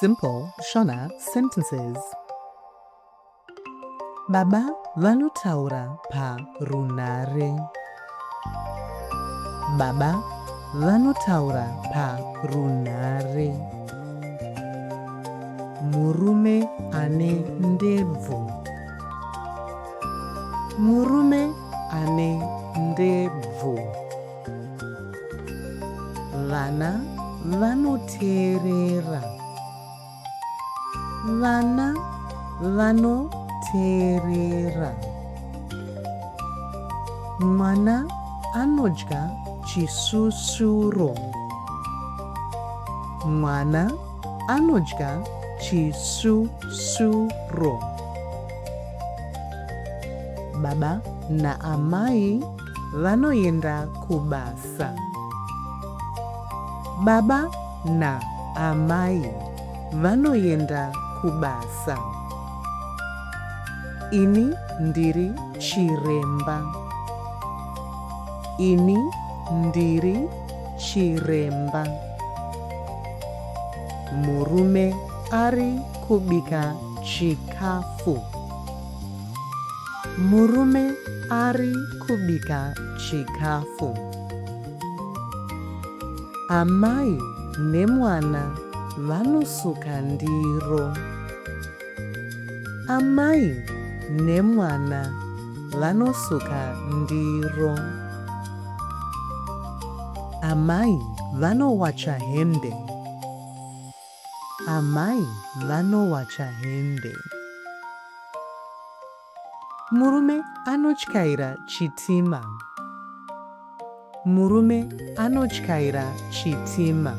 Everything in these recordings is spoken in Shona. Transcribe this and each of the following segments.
Simple Shona sentences. Baba vanotaura parunare. Baba vanotaura parunare. Murume ane ndebvu. Murume ane ndebvu. Vana vanoteerera. Vana vanoteerera. Mwana anodya chisusuro. Mwana anodya chisusuro. Baba naamai vanoenda kubasa. Baba naamai vanoenda kubasa. Ini ndiri chiremba. Ini ndiri chiremba. Murume ari kubika chikafu. Murume ari kubika chikafu. Amai nemwana vanosuka ndiro. Amai nemwana vanosuka ndiro. Amai vanowacha hembe. Amai vanowacha hembe. Murume anotyaira chitima. Murume anotyaira chitima.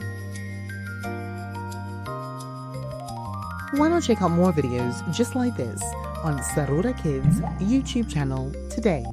Why not check out more videos just like this on Sarura Kids YouTube channel today?